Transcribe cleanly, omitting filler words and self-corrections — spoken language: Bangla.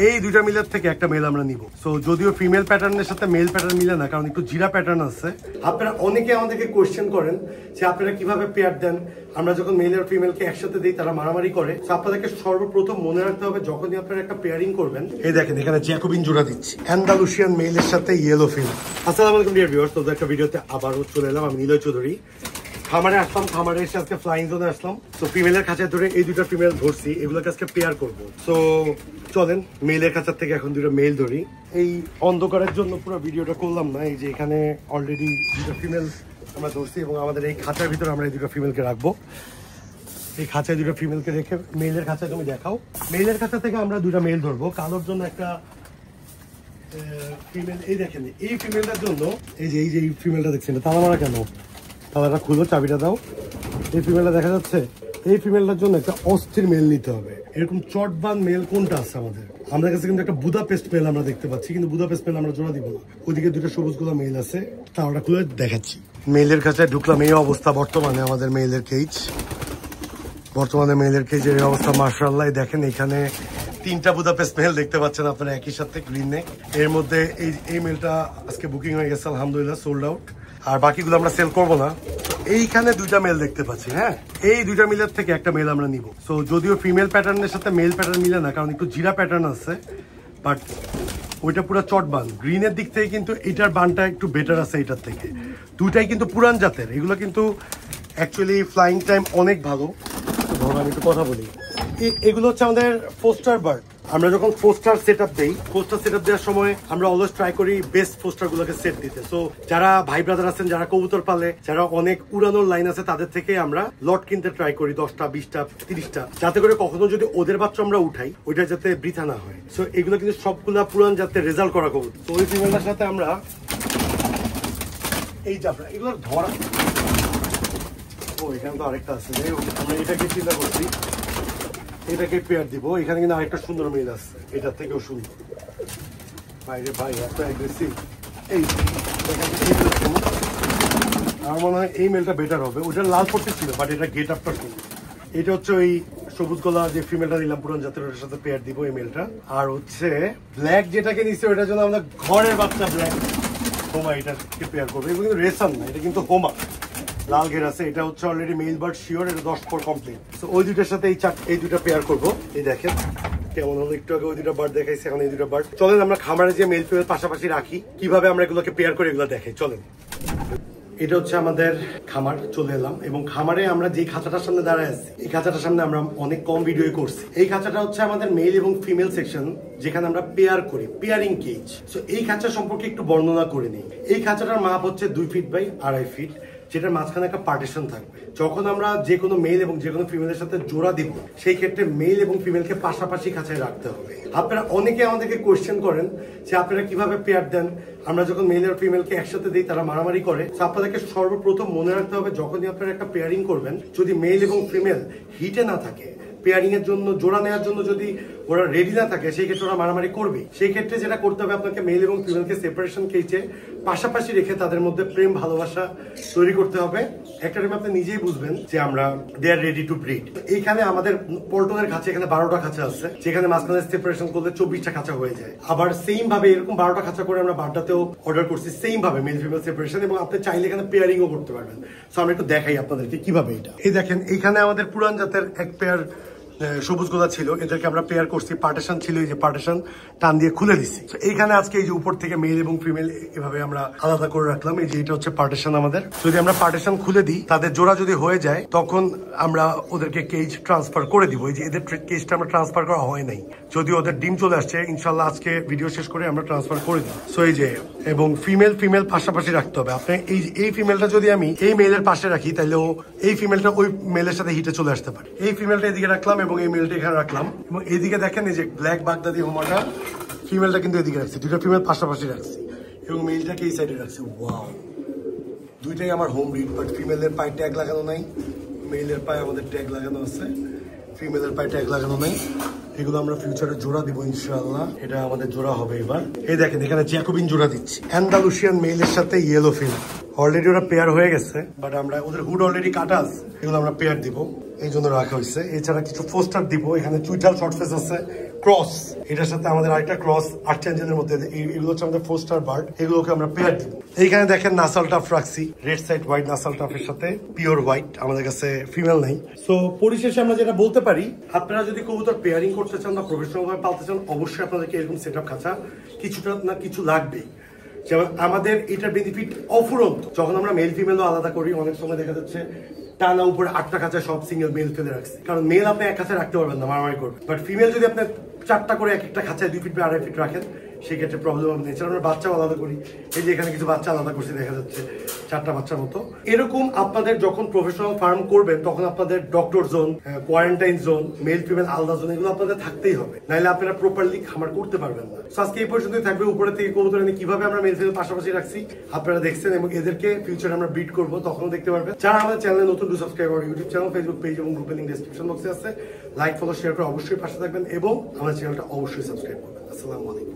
এই দুইটা মিলের থেকে একটা মেল আমরা নিব। সো যদিও ফিমেল প্যাটার্নের সাথে মেল প্যাটার্ন মিলে না, কারণ একটু জিরা প্যাটার্ন আছে। আপনারা অনেকে আমাদেরকে কোয়েশ্চেন করেন যে আপনারা কিভাবে পেয়ার দেন, আমরা যখন মেল আর ফিমেলকে একসাথে দিই তারা মারামারি করে। তো আপনাদেরকে সর্বপ্রথম মনে রাখতে হবে যখনই আপনারা একটা পেয়ারিং করবেন, এই দেখেন এখানে জ্যাকোবিন জোড়া দিচ্ছি অ্যান্ডালুসিয়ান মেলের সাথে ইয়েলো ফিমেল। আসসালামু আলাইকুম ডিয়ার ভিউয়ার্স, তো একটা ভিডিওতে আবারও চলে এলাম। আমি নিলয় চৌধুরী। খামারে আসলাম, খামারে এসে আজকে ফ্লাইং জোনে আসলাম। তো ফিমেলের খাঁচায় ধরে এই দুটো ফিমেল ধরছি, এগুলোকে আজকে পেয়ার করবো। তো চলেন মেলের খাঁচার থেকে এখন দুটো মেল ধরি। এই অন্ধকারের জন্য পুরো ভিডিওটা করলাম না। এই যে এখানে অলরেডি দুটো ফিমেল আমরা ধরছি এবং আমাদের এই খাঁচার ভিতরে আমরা এই দুটো ফিমেলকে রাখবো। এই খাঁচায় দুটো ফিমেলকে রেখে মেলের খাঁচায় তুমি দেখাও। মেলের খাঁচা থেকে আমরা দুটো মেল ধরবো, কালোর জন্য একটা ফিমেল। এই দেখেন এই ফিমেলটার জন্য এই যে এই ফিমেলটা দেখছেন, তালা মারা কেন? তালাটা খুলো, চাবিটা দাও। এই ফিমেলটা দেখা যাচ্ছে, এই ফিমেলটার জন্য একটা অস্থির মেল নিতে হবে। এরকম চটবান মেল কোনটা আছে আমাদের কাছে? কিন্তু একটা বুদাপেস্ট মেল আমরা দেখতে পাচ্ছি, কিন্তু বুদাপেস্ট মেল আমরা জোড়া দিব না। ওইদিকে দুটো সবুজ গোলা মেল আছে, তালাটা খুলে দেখাচ্ছি। মেলের কাছে ঢুকলাম, এই অবস্থা বর্তমানে আমাদের মেলের কেজ। বর্তমানে মেলের কেজের অবস্থা মাশাআল্লাহ। দেখেন এখানে তিনটা বুদাপেস্ট মেল দেখতে পাচ্ছেন আপনারা একই সাথে গ্রিন নেক। এর মধ্যে এই মেলটা আজকে বুকিং হয়ে গেছে আলহামদুলিল্লাহ, সোল্ড আউট। আর বাকিগুলো আমরা সেল করবো না। এইখানে দুইটা মেল দেখতে পাচ্ছি। হ্যাঁ, এই দুইটা মিলের থেকে একটা মেল আমরা নিব। সো যদিও ফিমেল প্যাটার্নের সাথে মেল প্যাটার্ন মিলে না, কারণ একটু জিরা প্যাটার্ন আছে, বাট ওইটা পুরো চট বান। গ্রিনের দিক থেকে কিন্তু এটার বানটা একটু বেটার আছে এটার থেকে। দুইটাই কিন্তু পুরান জাতের, এগুলো কিন্তু অ্যাকচুয়ালি ফ্লাইং টাইম অনেক ভালো। ধরুন আমি একটু কথা বলি, এগুলো হচ্ছে আমাদের ফোস্টার বার্ড। আমরা যখন ফোস্টার সেট আপ দিই, ফোস্টার সেট আপ দেওয়ার সময় আমরা অলওয়েজ ট্রাই করি বেস্ট ফোস্টার গুলোকে সেট দিতে। সো যারা ভাই ব্রাদার আছেন, যারা কবুতর পালে, যারা অনেক উড়ানোর লাইন আছে, তাদের থেকে আমরা লট কিনতে ট্রাই করি 10টা 20টা 30টা, যাতে করে কখনো যদি ওদের বাচ্চা আমরা উঠাই ওইটা যাতে বৃথা না হয়। সো এগুলো কিন্তু সবগুলা পুরান যাতে রেজাল্ট করা কবুতর। তো ওই ফিমেলটার সাথে আমরা এই জাবরা এগুলো ধরা। ও এখানে তো আরেকটা আছে, আমরা এটাকে চিন্তা করছি, এটাকে পেয়ার দিব। এখানে কিন্তু আরেকটা সুন্দর মেল আছে, এটার থেকেও সুন্দর। ভাইরে ভাই এত অ্যাগ্রেসিভ। এই আমার মনে হয় এই মেলটা বেটার হবে। ওটা লাল পট্টি ছিল, বাট এটা গেট আপটা সুন্দর। এটা হচ্ছে ওই সবুজ গলা যে ফিমেলটা নিলাম পুরান জাতের, ওটার সাথে পেয়ার দিব এই মেলটা। আর হচ্ছে ব্ল্যাক যেটাকে নিচ্ছে, ওটার জন্য আমরা ঘরের বাচ্চা ব্ল্যাক হোমা এটাকে পেয়ার করবো। এগুলো কিন্তু রেসান না, এটা কিন্তু হোমা, লাল ঘের আছে। এটা হচ্ছে অলরেডি মেল বার্ড শিওর, এটা 10 পর কমপ্লিট। তো ওই দুইটার সাথে এই দুটা পেয়ার করবো। এই দেখেন কেমন হলো, একটু আগে ওই দুটা বার্ড দেখাইছে, এখন এই দুটা বার্ড। চলেন আমরা খামারে যে মেল ফিমেল পাশাপাশি রাখি, কিভাবে আমরা এগুলোকে পেয়ার করে এগুলো দেখাই। চলেন, এটা হচ্ছে আমাদের খামার, চলে এলাম। এবং খামারে আমরা যে খাঁচাটার সামনে দাঁড়ায় আছি, এই খাঁচাটার সামনে আমরা অনেক কম ভিডিও করছি। এই খাঁচাটা হচ্ছে আমাদের মেল এবং ফিমেল সেকশন, যেখানে আমরা পেয়ার করি, পেয়ারিং কেজ। সো এই খাঁচা সম্পর্কে একটু বর্ণনা করে নিই। এই খাঁচাটার মাপ হচ্ছে 2 ফিট বাই 2.5 ফিট, যেটার মাঝখানে একটা পার্টিশন থাকবে। যখন আমরা যে কোনো মেল এবং যে কোনো ফিমেলের সাথে জোড়া দিব, সেই ক্ষেত্রে মেল এবং ফিমেলকে পাশাপাশি খাঁচায় রাখতে হবে। আপনারা অনেকে আমাদেরকে কোয়েশ্চেন করেন যে আপনারা কিভাবে পেয়ার দেন, আমরা যখন মেল আর ফিমেলকে একসাথে দিই তারা মারামারি করে। আপনাদেরকে সর্বপ্রথম মনে রাখতে হবে যখনই আপনারা একটা পেয়ারিং করবেন, যদি মেল এবং ফিমেল হিটে না থাকে, পেয়ারিং এর জন্য জোড়া নেওয়ার জন্য যদি ওরা রেডি না থাকে, সেই ক্ষেত্রে ওরা মারামারি করবে। সেই ক্ষেত্রে যেটা করতে হবে, আপনাকে মেল এবং ফিমেলকে সেপারেশন কেজে পাশাপাশি রেখে তাদের মধ্যে প্রেম ভালোবাসা তৈরি করতে হবে। একটা টাইম আপনি নিজেই বুঝবেন যে আমরা দে আর রেডি টু ব্রিড। এইখানে আমাদের পল্টনের খাঁচা, এখানে 12টা খাঁচা আছে, যেখানে মাঝখানে সেপারেশন করলে 24টা খাঁচা হয়ে যায়। আবার সেম ভাবে এরকম 12টা খাঁচা করে আমরা বারটাতেও অর্ডার করছি, সেম ভাবে মেল ফিমেল সেপারেশন। এবং আপনি চাইলে এখানে পেয়ারিংও করতে পারবেন। সো আমরা একটু দেখাই আপনাদেরকে কিভাবে এটা। এই দেখেন এইখানে আমাদের পুরান জাতের এক পেয়ার সবুজ গোলা ছিল, এদেরকে আমরা পেয়ার করছি। পার্টিশন ছিল, এই যে পার্টিশন টান দিয়ে খুলে দিচ্ছি। এইখানে আজকে এই যে উপর থেকে মেল এবং ফিমেল এভাবে আমরা আলাদা করে রাখলাম। এই যে এটা হচ্ছে পার্টিশন আমাদের। যদি আমরা পার্টিশন খুলে দিই, তাদের জোড়া যদি হয়ে যায়, তখন আমরা ওদেরকে কেজ ট্রান্সফার করে দিব। এই যে এদের কেজটা আমরা ট্রান্সফার করা হয় নাই, যদিও ওদের ডিম চলে আসছে। ইনশাল্লাহ আজকে ভিডিও শেষ করে আমরা ট্রান্সফার করে দিই। সো এই যে, এবং ফিমেল পাশাপাশি রাখতে হবে। আপনি এই ফিমেলটা যদি আমি এই মেলের পাশে রাখি, তাহলে ও এই ফিমেলটা ওই মেলের সাথে হিটে চলে আসতে পারে। এই ফিমেলটা এদিকে রাখলাম এবং এই মেলটা এখানে রাখলাম। এবং এইদিকে দেখেন এই যে ব্ল্যাক বাগদাদি হোমাটা, ফিমেলটা কিন্তু এদিকে রাখছি। দুটো ফিমেল পাশাপাশি রাখছি এবং মেলটাকে এই সাইডে রাখছি। ওয়াও, দুইটাই আমার হোম ব্রিড, বাট ফিমেলের পায়ে ট্যাগ লাগানো নাই, মেলের পায়ে আমাদের ট্যাগ লাগানো আছে। ফিমেলের পায়ে ট্যাগ লাগানো নাই। এগুলো আমরা ফিউচারে জোড়া দিব ইনশাআল্লাহ। এটা আমাদের জোড়া হবে এবার। এই দেখেন এখানে জ্যাকোবিন জোড়া দিচ্ছি অ্যান্ডালুসিয়ান মেলের সাথে ইয়েলো ফিমেল। অলরেডি ওরা পেয়ার হয়ে গেছে, বাট আমরা ওদের হুড অলরেডি কাটা আছে, এগুলো আমরা পেয়ার দিব, এই জন্য রাখা হয়েছে। এছাড়া কিছু ফোস্টার দিব। এখানে চুইটাল শর্ট ফেস আছে, ক্রস, এটার সাথে আমাদের আরেকটা ক্রস আর্চেঞ্জেলের মধ্যে, এগুলো হচ্ছে আমাদের 4 স্টার বার্ড, এগুলোকে আমরা পেয়ার দিব। এইখানে দেখেন নাসাল টাফ রাখছি, রেড সাইড হোয়াইট নাসাল টাফের সাথে পিওর হোয়াইট, আমাদের কাছে ফিমেল নাই। সো পরিশেষে আমরা যেটা বলতে পারি, আপনারা যদি কবুতর পেয়ারিং করতে চান বা প্রফেশনাল ভাবে পালতে চান, অবশ্যই আপনাদেরকে এরকম সেট আপ খাঁচা কিছুটা না কিছু লাগবেই। যেমন আমাদের এটার বেনিফিট অফুরন্ত, যখন আমরা মেল ফিমেলও আলাদা করি, অনেক সময় দেখা যাচ্ছে টানা উপরে 8টা খাঁচা সব সিঙ্গেল মেল ফেলে রাখছি, কারণ মেল আপনি এক খাঁচায় রাখতে পারবেন না, মারামারি করবে। বাট ফিমেল যদি আপনি 4টা করে এক একটা খাঁচায় 2 ফিট বা 2.5 ফিট রাখেন, সেক্ষেত্রে প্রবলেম হবে না। এছাড়া আমরা বাচ্চাও আলাদা করি, এই যে এখানে কিছু বাচ্চা আলাদা করছি, দেখা যাচ্ছে 4টা বাচ্চার মতো। এরকম আপনাদের যখন প্রফেশনাল ফার্ম করবেন, তখন আপনাদের doctor zone, quarantine zone, male female আলাদা জোন, এগুলো আপনাদের থাকতেই হবে, নাহলে আপনারা প্রপারলি খামার করতে পারবেন না। আজকে এই পর্যন্তই থাকবে। উপরে থেকে কবুতর এনে কিভাবে আমরা মেল ফিমেল পাশাপাশি রাখছি আপনারা দেখছেন, এবং এদেরকে ফিউচারে আমরা ব্রিড করবো, তখন দেখতে পারবেন। যারা আমাদের চ্যানেলে নতুন, সাবস্ক্রাইব করুন। ইউটিউব চ্যানেল, ফেসবুক পেজ এবং গ্রুপের লিংক ডেসক্রিপশন বক্সে আছে। লাইক, ফলো, শেয়ার করে অবশ্যই পাশে থাকবেন এবং আমাদের চ্যানেলটা অবশ্যই সাবস্ক্রাইব করবেন। আসসালামু আলাইকুম।